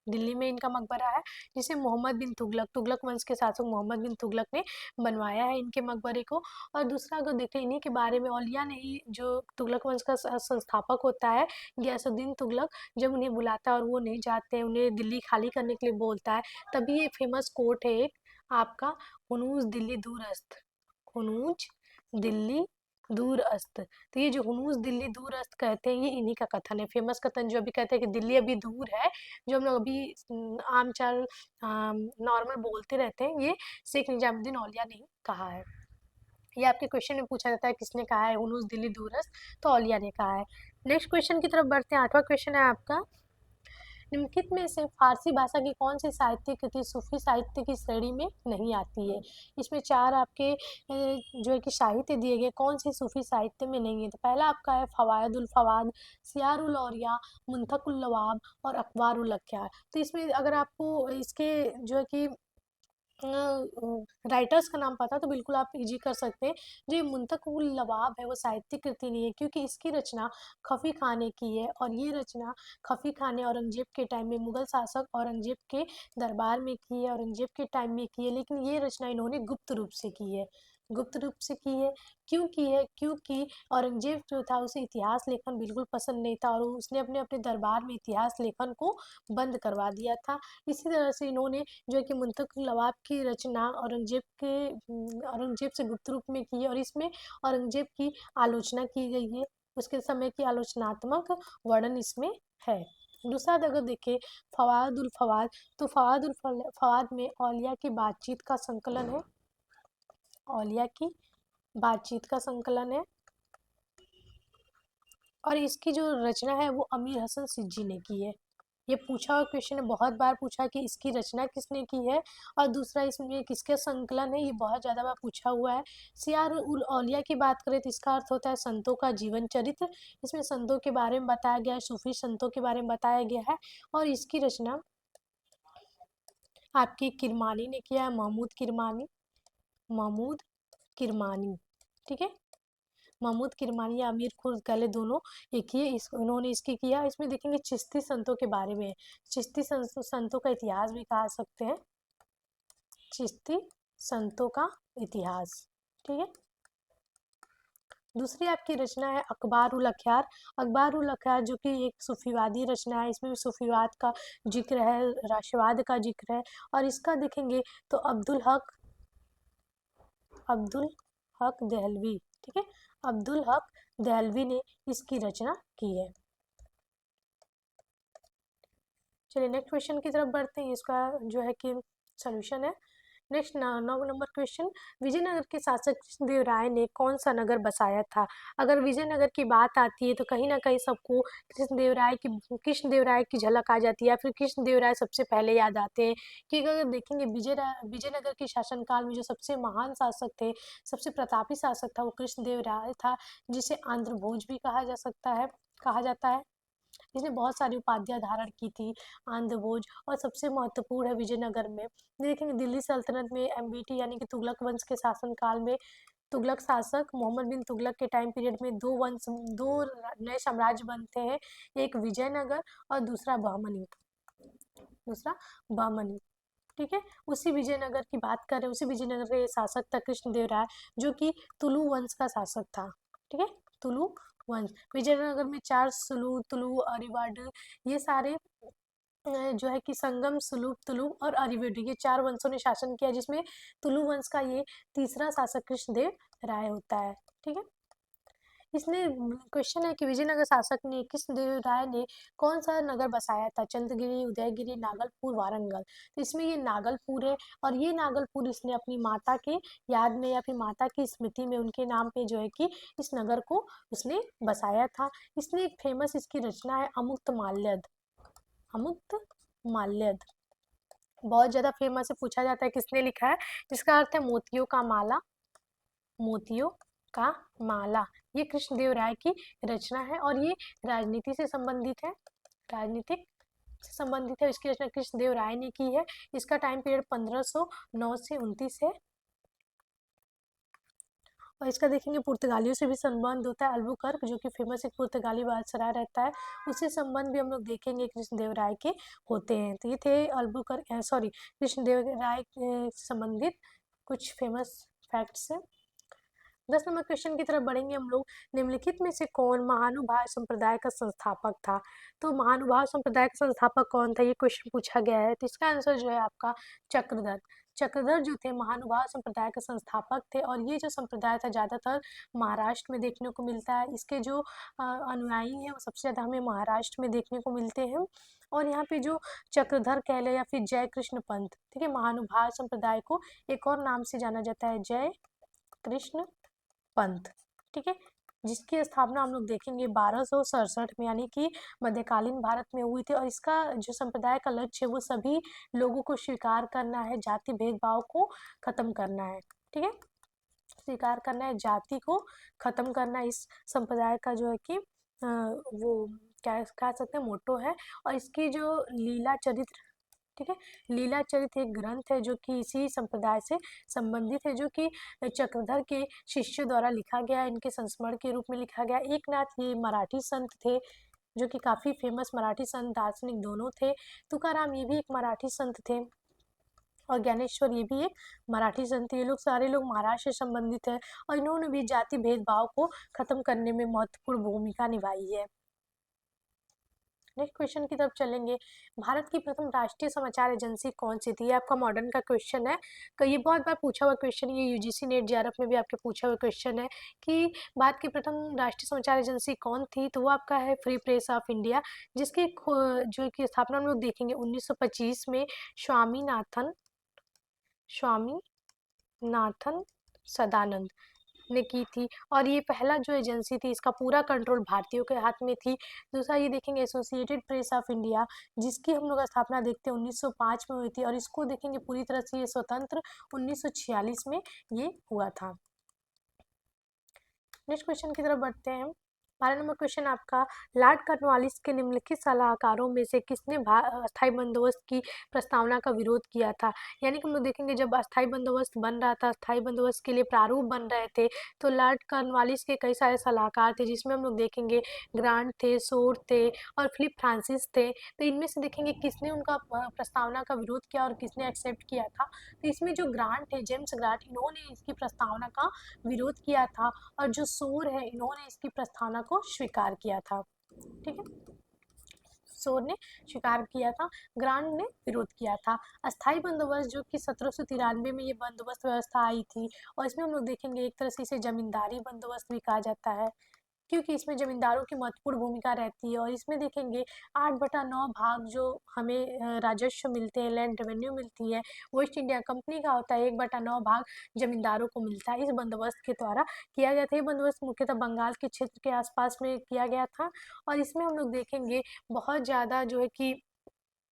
दिल्ली में इनका मकबरा है, जिसे मोहम्मद बिन तुगलक वंश के शासक मोहम्मद बिन तुगलक ने बनवाया है इनके मकबरे को। और दूसरा अगर देखें इन्हीं के बारे में, औलिया ने ही जो तुगलक वंश का संस्थापक होता है गयासुद्दीन तुगलक, जब उन्हें बुलाता है और वो नहीं जाते हैं, उन्हें दिल्ली खाली करने के लिए बोलता है, तभी ये फेमस कोट है एक आपका, हुनूज दिल्ली दूर अस्त, हुनूज दिल्ली दूर अस्त। तो ये जो हुनूज दिल्ली दूर अस्त कहते हैं, ये इन्हीं का कथन है, फेमस कथन जो अभी कहते हैं कि दिल्ली अभी दूर है, जो हम लोग अभी आम चाल नॉर्मल बोलते रहते हैं, ये शेख निजामुद्दीन औलिया ने ही कहा है। ये आपके क्वेश्चन में पूछा जाता है किसने कहा है हुनूज दिल्ली दूरस्त, तो औलिया ने कहा है। नेक्स्ट क्वेश्चन की तरफ बढ़ते हैं। 8वां क्वेश्चन है आपका, निम्नलिखित में से फारसी भाषा की कौन सी साहित्य कृति सूफी साहित्य की श्रेणी में नहीं आती है? इसमें 4 आपके जो है कि साहित्य दिए गए, कौन सी सूफी साहित्य में नहीं है? तो पहला आपका है फवायदुल फवाद, सियारुल औलिया, मुंतकुल लवाब और अखबारुल अख्यार। तो इसमें अगर आपको इसके जो है कि राइटर्स का नाम पता तो बिल्कुल आप इजी कर सकते हैं। जो ये मुंतकुल लवाब है वो साहित्यिक कृति नहीं है, क्योंकि इसकी रचना खफी खान ने की है, और ये रचना खफी खान ने औरंगजेब के टाइम में, मुगल शासक औरंगजेब के दरबार में की है, औरंगजेब के टाइम में की है, लेकिन ये रचना इन्होंने गुप्त रूप से की है। गुप्त रूप से की है, क्यों की है? क्योंकि औरंगजेब जो था उसे इतिहास लेखन बिल्कुल पसंद नहीं था, और उसने अपने अपने दरबार में इतिहास लेखन को बंद करवा दिया था। इसी तरह से इन्होंने जो है कि मुंतकुल लवाब की रचना औरंगजेब से गुप्त रूप में की है, और इसमें औरंगजेब की आलोचना की गई है, उसके समय की आलोचनात्मक वर्णन इसमें है। दूसरा अगर देखें फवादुल फवाद, तो फवादुल फवाद में औलिया की बातचीत का संकलन है, औलिया की बातचीत का संकलन है, और इसकी जो रचना है वो अमीर हसन सिज्जी ने की है। ये पूछा हुआ क्वेश्चन है, बहुत बार पूछा कि इसकी रचना किसने की है, और दूसरा इसमें किसके संकलन है, ये बहुत ज़्यादा बार पूछा हुआ है। सियार उल औलिया की बात करें तो इसका अर्थ होता है संतों का जीवन चरित्र। इसमें संतों के बारे में बताया गया है, सूफी संतों के बारे में बताया गया है, और इसकी रचना आपकी किरमानी ने किया है, महमूद किरमानी। महमूद किरमानी, ठीक है। महमूद किरमानी या अमीर खुर्द गले दोनों एक ही उन्होंने इसकी किया। इसमें देखेंगे चिश्ती संतों के बारे में, चिश्ती संतों का इतिहास भी कहा सकते हैं, चिश्ती संतों का इतिहास, ठीक है। दूसरी आपकी रचना है अखबार उल अख्यार। अखबार उल अख्यार जो कि एक सूफीवादी रचना है, इसमें भी सूफीवाद का जिक्र है, राष्ट्रवाद का जिक्र है। और इसका देखेंगे तो अब्दुल हक दहलवी, ठीक है, अब्दुल हक दहलवी ने इसकी रचना की है। चलिए नेक्स्ट क्वेश्चन की तरफ बढ़ते हैं। इसका जो है कि सॉल्यूशन है। नेक्स्ट 9 नंबर क्वेश्चन, विजयनगर के शासक कृष्णदेव राय ने कौन सा नगर बसाया था? अगर विजयनगर की बात आती है तो कहीं ना कहीं सबको कृष्णदेव राय की झलक आ जाती है, या फिर कृष्णदेव राय सबसे पहले याद आते हैं। कि अगर देखेंगे विजयनगर के शासनकाल में जो सबसे महान शासक थे, सबसे प्रतापी शासक था, वो कृष्णदेव राय था, जिसे आंध्र भोज भी कहा जाता है। इसने बहुत सारी उपाधियां धारण की थी, आंध्र भोज। और सबसे महत्वपूर्ण है विजयनगर में, देखेंगे दिल्ली सल्तनत में एमबीटी यानी कि तुगलक वंश के शासनकाल में तुगलक शासक मोहम्मद बिन तुगलक के टाइम पीरियड में दो नए साम्राज्य बनते हैं, एक विजयनगर और दूसरा बहमनी, ठीक है। उसी विजयनगर की बात कर रहे हैं, उसी विजयनगर के शासक था कृष्णदेव राय, जो कि तुलु वंश का शासक था, ठीक है, तुलु वंश। विजयनगर में 4 तुलु अरिवाड, ये सारे जो है कि संगम, तुलु और अरिवड, ये 4 वंशों ने शासन किया, जिसमें तुलु वंश का ये तीसरा शासक कृष्णदेव राय होता है, ठीक है। इसने क्वेश्चन है कि विजयनगर शासक ने कृष्णदेव राय ने कौन सा नगर बसाया था? चंद्रगिरी, उदयगिरी, नागलपुर, वारंगल। तो इसमें ये नागलपुर है, और ये नागलपुर इसने अपनी माता के याद में या फिर माता की स्मृति में उनके नाम पे जो है कि इस नगर को उसने बसाया था। इसने एक फेमस इसकी रचना है अमुक्त माल्यद, बहुत ज्यादा फेमस है, पूछा जाता है किसने लिखा है, जिसका अर्थ है मोतियों का माला। ये कृष्णदेव राय की रचना है, और ये राजनीति से संबंधित है, इसकी रचना कृष्णदेव राय ने की है। इसका टाइम पीरियड 1509 से 29 है। और इसका देखेंगे पुर्तगालियों से भी संबंध होता है। अल्बुकर्क जो कि फेमस एक पुर्तगाली बादशाह रहता है, उससे संबंध भी हम लोग देखेंगे कृष्णदेव राय के होते हैं। तो ये थे कृष्णदेव राय से संबंधित कुछ फेमस फैक्ट्स हैं। 10 नंबर क्वेश्चन की तरफ बढ़ेंगे हम लोग। निम्नलिखित में से कौन महानुभाव संप्रदाय का संस्थापक था? तो महानुभाव संप्रदाय का संस्थापक कौन था, ये क्वेश्चन पूछा गया है। तो इसका आंसर जो है आपका चक्रधर जो थे महानुभाव संप्रदाय के संस्थापक थे। और ये जो संप्रदाय था ज़्यादातर महाराष्ट्र में देखने को मिलता है। इसके जो अनुयायी हैं वो सबसे ज़्यादा हमें महाराष्ट्र में देखने को मिलते हैं। और यहाँ पे जो चक्रधर कह ले या फिर जय कृष्ण पंथ, ठीक है, महानुभाव संप्रदाय को एक और नाम से जाना जाता है, जय कृष्ण पंथ, ठीक है, जिसकी स्थापना हम लोग देखेंगे 1267 में, यानी कि मध्यकालीन भारत में हुई थी। और इसका जो संप्रदाय का लक्ष्य है वो सभी लोगों को स्वीकार करना है, जाति भेदभाव को खत्म करना है, ठीक है, स्वीकार करना है, जाति को खत्म करना है। इस संप्रदाय का जो है कि वो क्या कह सकते हैं मोटो है। और इसकी जो लीला चरित्र, ठीक है, लीला चरित्र एक ग्रंथ है जो कि इसी संप्रदाय से संबंधित है, जो कि चक्रधर के शिष्यों द्वारा लिखा गया, इनके संस्मरण के रूप में लिखा गया। एकनाथ ये मराठी संत थे, जो कि काफ़ी फेमस मराठी संत दार्शनिक दोनों थे। तुकाराम ये भी एक मराठी संत थे, और ज्ञानेश्वर ये भी एक मराठी संत थे। ये लोग सारे लोग महाराष्ट्र से संबंधित है, और इन्होंने भी जाति भेदभाव को खत्म करने में महत्वपूर्ण भूमिका निभाई है। नेक्स्ट क्वेश्चन की तरफ चलेंगे। भारत की प्रथम राष्ट्रीय समाचार एजेंसी कौन सी थी? ये आपका मॉडर्न का क्वेश्चन है। ये बहुत बार पूछा हुआ क्वेश्चन, ये यूजीसी नेट जेआरएफ में भी आपके पूछा हुआ क्वेश्चन है कि भारत की प्रथम राष्ट्रीय समाचार एजेंसी कौन थी? तो वो आपका है फ्री प्रेस ऑफ इंडिया, जिसकी जो की स्थापना हम लोग देखेंगे 1925 में स्वामीनाथन सदानंद ने की थी। और ये पहला जो एजेंसी थी, इसका पूरा कंट्रोल भारतीयों के हाथ में थी। दूसरा ये देखेंगे एसोसिएटेड प्रेस ऑफ इंडिया, जिसकी हम लोग स्थापना देखते हैं 1905 में हुई थी, और इसको देखेंगे पूरी तरह से ये स्वतंत्र 1946 में ये हुआ था। नेक्स्ट क्वेश्चन की तरफ बढ़ते हैं। 12 नंबर क्वेश्चन आपका, लॉर्ड कॉर्नवालिस के निम्नलिखित सलाहकारों में से किसने अस्थायी बंदोबस्त की प्रस्तावना का विरोध किया था। यानी कि हम लोग देखेंगे जब अस्थायी बंदोबस्त बन रहा था, अस्थायी बंदोबस्त के लिए प्रारूप बन रहे थे, तो लॉर्ड कॉर्नवालिस के कई सारे सलाहकार थे, जिसमें हम लोग देखेंगे ग्रांट थे, शोर थे और फिलिप फ्रांसिस थे। तो इनमें से देखेंगे किसने उनका प्रस्तावना का विरोध किया और किसने एक्सेप्ट किया था। तो इसमें जो ग्रांट है, जेम्स ग्रांट, इन्होंने इसकी प्रस्तावना का विरोध किया था, और जो शोर है, इन्होंने इसकी प्रस्तावना को स्वीकार किया था। ठीक है, शोर ने स्वीकार किया था, ग्रांट ने विरोध किया था। अस्थाई बंदोबस्त जो कि 1793 में ये बंदोबस्त व्यवस्था आई थी, और इसमें हम लोग देखेंगे एक तरह से इसे जमींदारी बंदोबस्त भी कहा जाता है, क्योंकि इसमें ज़मींदारों की महत्वपूर्ण भूमिका रहती है। और इसमें देखेंगे 8/9 भाग जो हमें राजस्व मिलते हैं, लैंड रेवेन्यू मिलती है, वो ईस्ट इंडिया कंपनी का होता है, 1/9 भाग ज़मींदारों को मिलता है। इस बंदोबस्त के द्वारा किया गया था। ये बंदोबस्त मुख्यतः बंगाल के क्षेत्र के आसपास में किया गया था, और इसमें हम लोग देखेंगे बहुत ज़्यादा जो है कि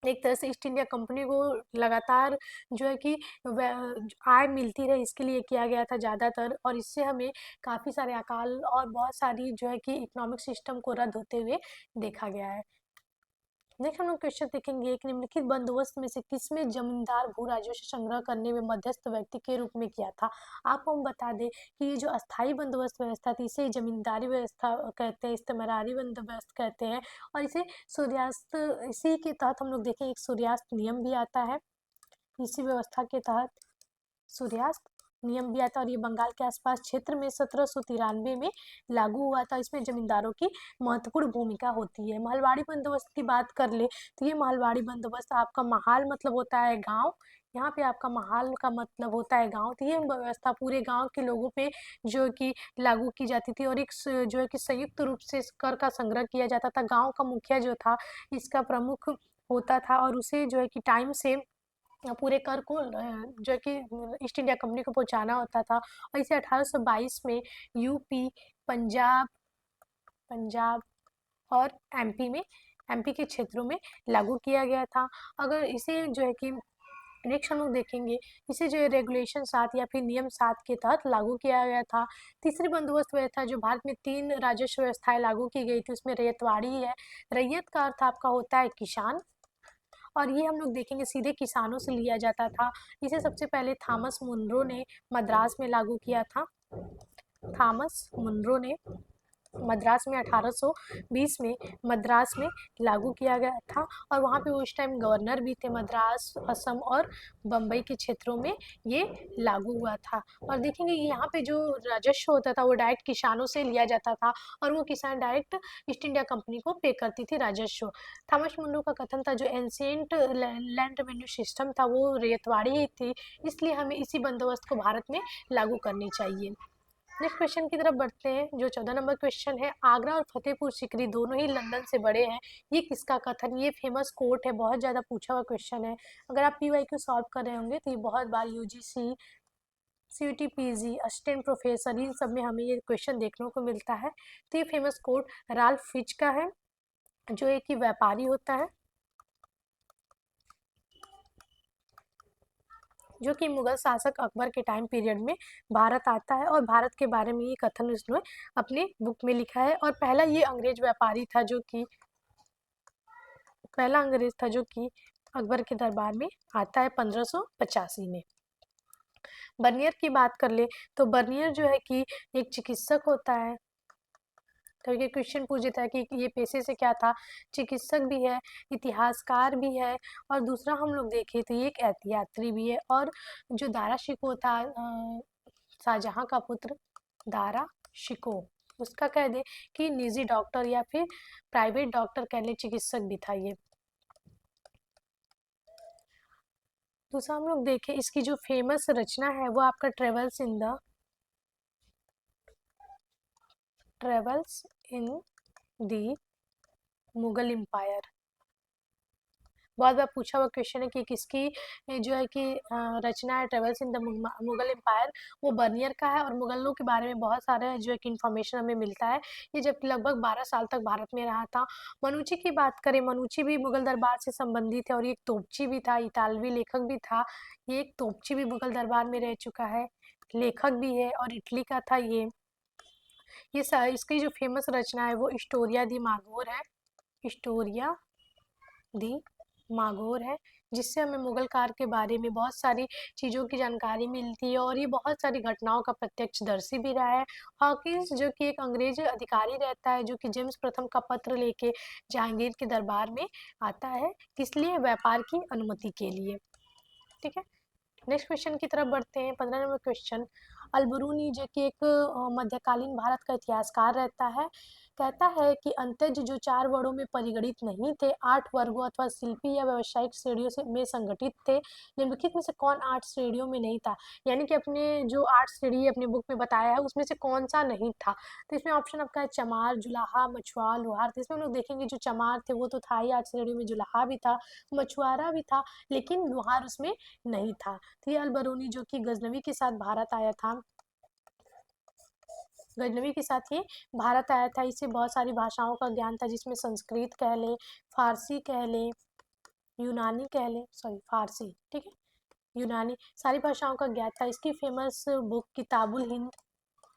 एक तरह से ईस्ट इंडिया कंपनी को लगातार जो है कि आय मिलती रहे, इसके लिए किया गया था ज़्यादातर, और इससे हमें काफ़ी सारे अकाल और बहुत सारी जो है कि इकोनॉमिक सिस्टम को रद्द होते हुए देखा गया है। नेक्स्ट हम लोग क्वेश्चन देखेंगे, एक निम्नलिखित बंदोबस्त में से किसमें जमींदार भू राजस्व संग्रह करने में मध्यस्थ व्यक्ति के रूप में किया था। आपको हम बता दें कि ये जो अस्थाई बंदोबस्त व्यवस्था थी, इसे जमींदारी व्यवस्था कहते हैं, इस्तेमारी बंदोबस्त कहते हैं, और इसे सूर्यास्त, इसी के तहत हम लोग देखें एक सूर्यास्त नियम भी आता है। इसी व्यवस्था के तहत सूर्यास्त नियम भी आता है, और ये बंगाल के आसपास क्षेत्र में 1793 में लागू हुआ था। इसमें जमींदारों की महत्वपूर्ण भूमिका होती है। महलवाड़ी बंदोबस्त की बात कर ले तो ये महलवाड़ी बंदोबस्त, आपका महाल मतलब होता है गांव, यहाँ पे आपका महाल का मतलब होता है गांव। तो ये व्यवस्था पूरे गांव के लोगों पे जो कि लागू की जाती थी, और एक जो है कि संयुक्त रूप से इस कर का संग्रह किया जाता था। गांव का मुखिया जो था इसका प्रमुख होता था, और उसे जो है कि टाइम से पूरे कर को जो है कि ईस्ट इंडिया कंपनी को पहुंचाना होता था। और इसे 1822 में यूपी, पंजाब पंजाब और एमपी के क्षेत्रों में लागू किया गया था। अगर इसे जो है कि नेक्स्ट हम लोग देखेंगे, इसे जो है रेगुलेशन 7 या फिर नियम 7 के तहत लागू किया गया था। तीसरी बंदोबस्त व्यवस्था, जो भारत में 3 राजस्व व्यवस्थाएं लागू की गई थी, उसमें रैयतवाड़ी है। रैयत का अर्थ आपका होता है किसान, और ये हम लोग देखेंगे सीधे किसानों से लिया जाता था। इसे सबसे पहले थॉमस मुनरो ने मद्रास में लागू किया था। थॉमस मुनरो ने मद्रास में 1820 में मद्रास में लागू किया गया था, और वहाँ पे उस टाइम गवर्नर भी थे। मद्रास, असम और बम्बई के क्षेत्रों में ये लागू हुआ था। और देखेंगे यहाँ पे जो राजस्व होता था वो डायरेक्ट किसानों से लिया जाता था, और वो किसान डायरेक्ट ईस्ट इंडिया कंपनी को पे करती थी राजस्व। थॉमस मुंडो का कथन था जो एंशिएंट लैंड रेवेन्यू सिस्टम था वो रेतवाड़ी ही थी, इसलिए हमें इसी बंदोबस्त को भारत में लागू करनी चाहिए। नेक्स्ट क्वेश्चन की तरफ बढ़ते हैं, जो 14 नंबर क्वेश्चन है, आगरा और फतेहपुर सीकरी दोनों ही लंदन से बड़े हैं, ये किसका कथन। ये फेमस कोट है, बहुत ज़्यादा पूछा हुआ क्वेश्चन है। अगर आप PYQ सॉल्व कर रहे होंगे तो ये बहुत बार UGC, CUT, PG, assistant professor, इन सब में हमें ये क्वेश्चन देखने को मिलता है। तो ये फेमस कोट राल्फ फिच का है, जो एक ही व्यापारी होता है, जो कि मुगल शासक अकबर के टाइम पीरियड में भारत आता है, और भारत के बारे में ये कथन उसने अपने बुक में लिखा है। और पहला ये अंग्रेज व्यापारी था जो कि पहला अंग्रेज था जो कि अकबर के दरबार में आता है 1585 में। बर्नियर की बात कर ले तो बर्नियर जो है कि एक चिकित्सक होता है। तो ये क्वेश्चन पूछ देता है कि ये पेशे से क्या था, चिकित्सक भी है, इतिहासकार भी है, और दूसरा हम लोग देखें तो ये एक यात्री भी है। और जो दारा शिकोह था, शाहजहां का पुत्र दारा शिकोह, उसका कह दे कि निजी डॉक्टर या फिर प्राइवेट डॉक्टर कह ले, चिकित्सक भी था ये। दूसरा हम लोग देखें, इसकी जो फेमस रचना है वो आपका travels in the Mughal empire. बहुत बार पूछा हुआ क्वेश्चन है कि किसकी जो है कि रचना है travels in the Mughal empire, वो बर्नियर का है। और मुगलों के बारे में बहुत सारे जो है कि इन्फॉर्मेशन हमें मिलता है। ये जब लगभग 12 साल तक भारत में रहा था। मनुची की बात करें, मनुची भी मुगल दरबार से संबंधित है, और ये एक तोपची भी था, इतालवी लेखक भी था। ये एक तोपची भी मुगल दरबार में रह चुका है, लेखक भी है, और इटली का था ये। इसकी जो फेमस रचना है वो हिस्टोरिया दी मागोर है, हिस्टोरिया दी मागोर है, जिससे हमें मुगल काल के बारे में बहुत सारी चीज़ों की जानकारी मिलती है और ये बहुत सारी घटनाओं का प्रत्यक्षदर्शी भी रहा है। हॉकिंस जो कि एक अंग्रेज अधिकारी रहता है, जो कि जेम्स प्रथम का पत्र लेके जहांगीर के दरबार में आता है, किस लिए? व्यापार की अनुमति के लिए। ठीक है, नेक्स्ट क्वेश्चन की तरफ बढ़ते हैं। 15 नंबर क्वेश्चन, अलबरूनी जो कि एक मध्यकालीन भारत का इतिहासकार रहता है, कहता है कि अंत्यज जो 4 वर्गों में परिगणित नहीं थे, 8 वर्गों अथवा शिल्पी या व्यावसायिक श्रेणियों से में संगठित थे। निम्नलिखित में से कौन 8 श्रेणियों में नहीं था? यानी कि अपने जो 8 श्रेणी अपने बुक में बताया है उसमें से कौन सा नहीं था? तो इसमें ऑप्शन आपका है चमार, जुलाहा, मछुआ, लोहार। तो इसमें हम लोग देखेंगे जो चमार थे वो तो था ही 8 श्रेणियों में, जुलाहा भी था, मछुआरा भी था, लेकिन लोहार उसमें नहीं था। तो ये अलबरूनी जो कि गजनवी के साथ भारत आया था, गजनवी के साथ ये भारत आया था। इसे बहुत सारी भाषाओं का ज्ञान था, जिसमें संस्कृत कह लें, फारसी कह लें, यूनानी कह लें, सॉरी फारसी, ठीक है, यूनानी, सारी भाषाओं का ज्ञान था। इसकी फेमस बुक किताबुल हिंद,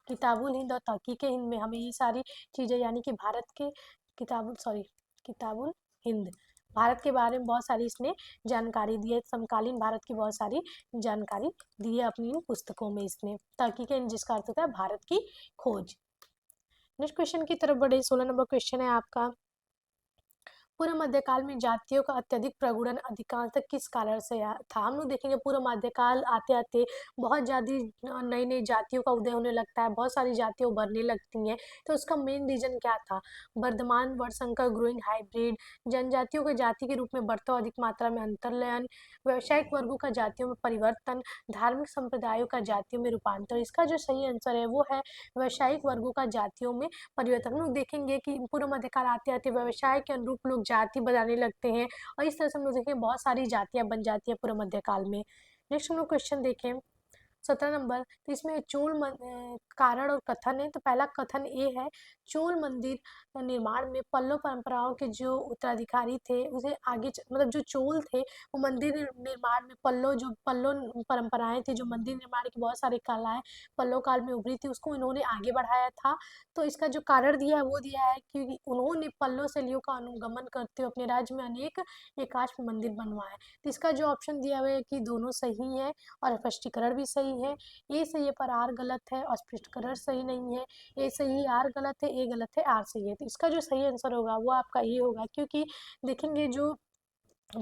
किताबुल हिंद और तहकीक हिंद में हमें ये सारी चीज़ें यानी कि भारत के किताबुल हिंद, भारत के बारे में बहुत सारी इसने जानकारी दी है, समकालीन भारत की बहुत सारी जानकारी दी है अपनी इन पुस्तकों में इसने। तहकीक हिंद जिसका अर्थ होता है भारत की खोज। नेक्स्ट क्वेश्चन की तरफ बढ़े। 16 नंबर क्वेश्चन है आपका, पूर्व मध्यकाल में जातियों का अत्यधिक प्रगुणन अधिकांशतः किस कारण से था? हम लोग देखेंगे पूर्व मध्यकाल आते आते बहुत ज़्यादा नई नई जातियों का उदय होने लगता है, बहुत सारी जातियाँ उभरने लगती हैं। तो उसका मेन रीजन क्या था? वर्धमान वर्णसंकर, ग्रोइंग हाइब्रिड, जनजातियों को जाति के रूप में बढ़ता अधिक मात्रा में अंतर्लयन, व्यावसायिक वर्गों का जातियों में परिवर्तन, धार्मिक संप्रदायों का जातियों में रूपांतर। इसका जो सही आंसर है वो है व्यावसायिक वर्गों का जातियों में परिवर्तन। हम लोग देखेंगे कि पूर्व मध्यकाल आते आते व्यवसाय के अनुरूप लोग जाति बनाने लगते हैं और इस तरह से हम लोग देखें बहुत सारी जातियां बन जाती है पूर्व मध्यकाल में। नेक्स्ट हम लोग क्वेश्चन देखें 17 नंबर। तो इसमें कारण और कथन है। तो पहला कथन ये है, चोल मंदिर निर्माण में पल्लव परंपराओं के जो उत्तराधिकारी थे उसे आगे मतलब जो चोल थे वो मंदिर निर्माण में पल्लव परंपराएं थी, जो मंदिर निर्माण की बहुत सारी कलाएं पल्लव काल में उभरी थी, उसको इन्होंने आगे बढ़ाया था। तो इसका जो कारण दिया है वो दिया है कि उन्होंने पल्लव शैलियों का अनुगमन करते हुए अपने राज्य में अनेक एकाश्म मंदिर बनवाए। तो इसका जो ऑप्शन दिया हुआ है कि दोनों सही है और स्पष्टीकरण भी सही है। ए सही है पर आर गलत है और स्पष्टीकरण सही नहीं है। ए सही है, आर गलत है, ए गलत है, आर सही है। तो इसका जो सही आंसर होगा वो आपका ये होगा, क्योंकि देखेंगे जो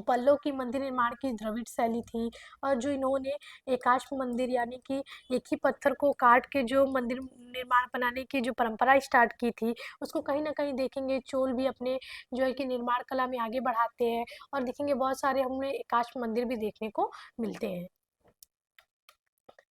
पल्लव की मंदिर निर्माण की द्रविड़ शैली थी और जो इन्होंने एकाश्म मंदिर यानी कि एक ही पत्थर को काट के जो मंदिर निर्माण बनाने की जो परंपरा स्टार्ट की थी, उसको कहीं ना कहीं देखेंगे चोल भी अपने जो है कि निर्माण कला में आगे बढ़ाते हैं और देखेंगे बहुत सारे हमें एकाश्म मंदिर भी देखने को मिलते हैं।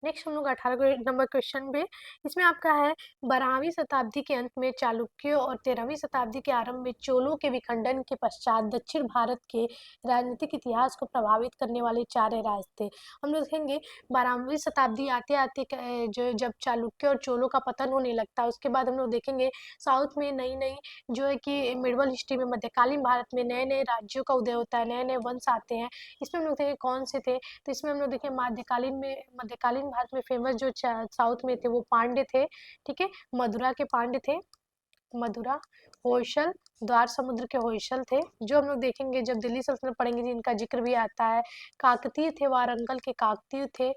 नेक्स्ट हम लोग 18 नंबर क्वेश्चन पे, इसमें आपका है 12वीं शताब्दी के अंत में चालुक्यों और 13वीं शताब्दी के आरंभ में चोलों के विखंडन के पश्चात दक्षिण भारत के राजनीतिक इतिहास को प्रभावित करने वाले 4 राज थे। हम लोग देखेंगे 12वीं शताब्दी आते आते जो जब चालुक्य और चोलों का पतन होने लगता है उसके बाद हम लोग देखेंगे साउथ में नई नई जो है कि मिडवल हिस्ट्री में मध्यकालीन भारत में नए नए राज्यों का उदय होता है, नए नए वंश आते हैं। इसमें हम लोग देखेंगे कौन से थे, तो इसमें हम लोग देखें मध्यकालीन भारत में फेमस जो साउथ में थे वो पांड्य थे। ठीक है, मदुरा के पांड्य थे, मदुरा, होयसल, द्वार समुद्र के होयसल थे। जो हम लोग देखेंगे जब दिल्ली सल्तनत पढ़ेंगे जिनका जिक्र भी आता है, काकतीय थे, वारंगल के काकतीय थे,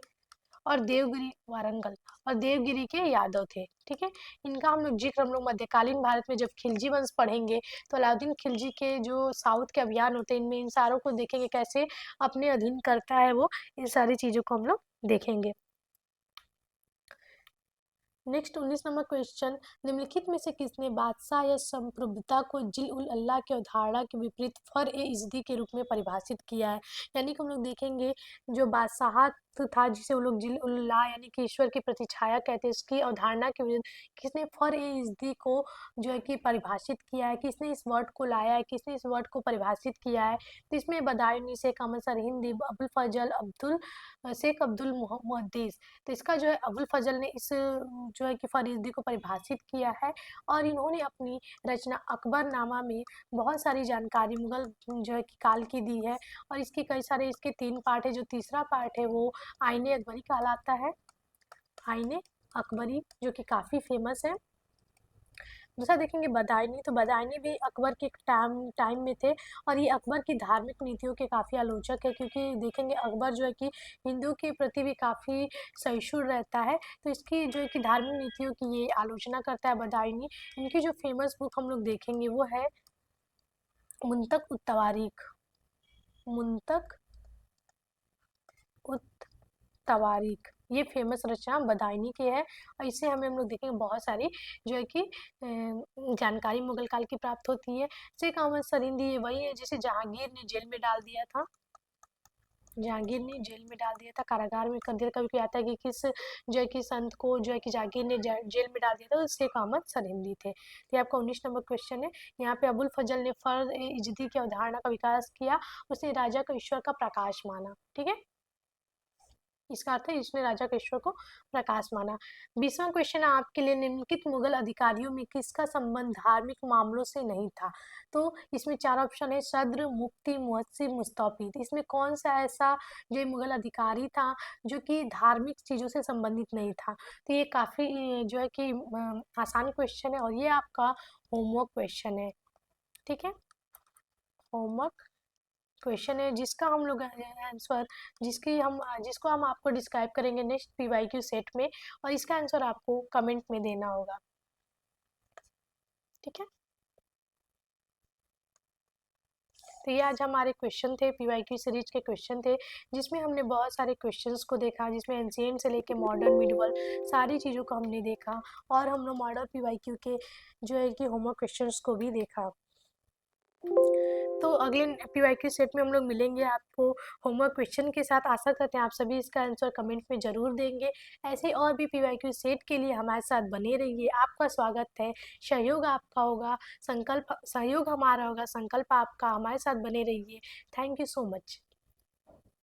और देवगिरी वारंगल और देवगिरी के यादव थे। ठीक है, इनका हम लोग मध्यकालीन भारत में जब खिलजी वंश पढ़ेंगे तो अलाउद्दीन खिलजी के जो साउथ के अभियान होते हैं इनमें इन सारों को देखेंगे कैसे अपने अधीन करता है वो, इन सारी चीजों को हम लोग देखेंगे। नेक्स्ट 19 नंबर क्वेश्चन, निम्नलिखित में से किसने बादशाह या संप्रभुता को जिल उल अल्लाह की अवधारणा के विपरीत फर ए इज्दी के रूप में परिभाषित किया है? यानी कि हम लोग देखेंगे जो बादशाहत था जिसे वो लोग जिल उल अल्लाह यानी कि ईश्वर की प्रतिछाया कहते हैं, उसकी अवधारणा के विरुद्ध किसने फर ए इज्दी को जो है कि परिभाषित किया है, किसने इस वर्ड को लाया है, किसने इस वर्ड को परिभाषित किया है? तो इसमें बदायूनी, शेख अहमद सरहिंदी, अबुल फजल शेख अब्दुल मुहद्दिस। तो इसका जो है अबुल फजल ने इस जो है कि फरीदी को परिभाषित किया है और इन्होंने अपनी रचना अकबरनामा में बहुत सारी जानकारी मुगल जो है कि काल की दी है और इसके कई सारे इसके 3 पार्ट है। जो तीसरा पार्ट है वो आईने अकबरी कहलाता है, आईने अकबरी, जो कि काफ़ी फेमस है। दूसरा देखेंगे बदायूंनी, तो बदायूंनी भी अकबर के टाइम में थे और ये अकबर की धार्मिक नीतियों के काफ़ी आलोचक है, क्योंकि देखेंगे अकबर जो है कि हिंदू के प्रति भी काफ़ी सहिष्णु रहता है, तो इसकी जो है कि धार्मिक नीतियों की ये आलोचना करता है बदायूंनी। इनकी जो फेमस बुक हम लोग देखेंगे वो है मुंतक उत तवारीख, मुंतक उत तवारीख, ये फेमस रचना बदायूंनी की है और इससे हम लोग देखेंगे बहुत सारी जो है कि जानकारी मुगल काल की प्राप्त होती है। शेख अहमद सरिंदी ये वही है जिसे जहांगीर ने जेल में डाल दिया था, जहांगीर ने जेल में डाल दिया था, कारागार में कर दिया। कभी कभी आता है कि किस जो है कि संत को जो है कि जहांगीर ने जेल में डाल दिया था, तो शेख अहमद सरिंदी थे। तो ये आपका 19 नंबर क्वेश्चन है। यहाँ पे अबुल फजल ने फर्ज ए इजदी की अवधारणा का विकास किया, उसने राजा को ईश्वर का प्रकाश माना। ठीक है, इसका अर्थ है इसने राजा का ईश्वर को प्रकाश माना। 20वां क्वेश्चन है आपके लिए, निम्नलिखित मुगल अधिकारियों में किसका संबंध धार्मिक मामलों से नहीं था? तो इसमें 4 ऑप्शन है, सद्र, मुफ्ती, मुअज्जिम, मुस्तौफी। इसमें कौन सा ऐसा जो मुगल अधिकारी था जो कि धार्मिक चीज़ों से संबंधित नहीं था? तो ये काफ़ी जो है कि आसान क्वेश्चन है और ये आपका होमवर्क क्वेश्चन है। ठीक है, होमवर्क क्वेश्चन है जिसका हम लोग आंसर जिसको हम आपको डिस्क्राइब करेंगे नेक्स्ट पीवाईक्यू सेट में, और इसका आंसर आपको कमेंट में देना होगा। ठीक है, तो ये आज हमारे क्वेश्चन थे, पीवाईक्यू सीरीज के क्वेश्चन थे, जिसमें हमने बहुत सारे क्वेश्चंस को देखा, जिसमें एंशिएंट से लेके मॉडर्न मिडिवल सारी चीज़ों को हमने देखा, और हम लोग मॉडर्न पीवाईक्यू के जो है कि होमवर्क क्वेश्चंस को भी देखा। तो अगले पीवाईक्यू सेट में हम लोग मिलेंगे आपको होमवर्क क्वेश्चन के साथ। आशा करते हैं आप सभी इसका आंसर कमेंट में ज़रूर देंगे। ऐसे और भी पीवाईक्यू सेट के लिए हमारे साथ बने रहिए। आपका स्वागत है, सहयोग आपका होगा, संकल्प सहयोग हमारा होगा, संकल्प आपका। हमारे साथ बने रहिए। Thank you so much.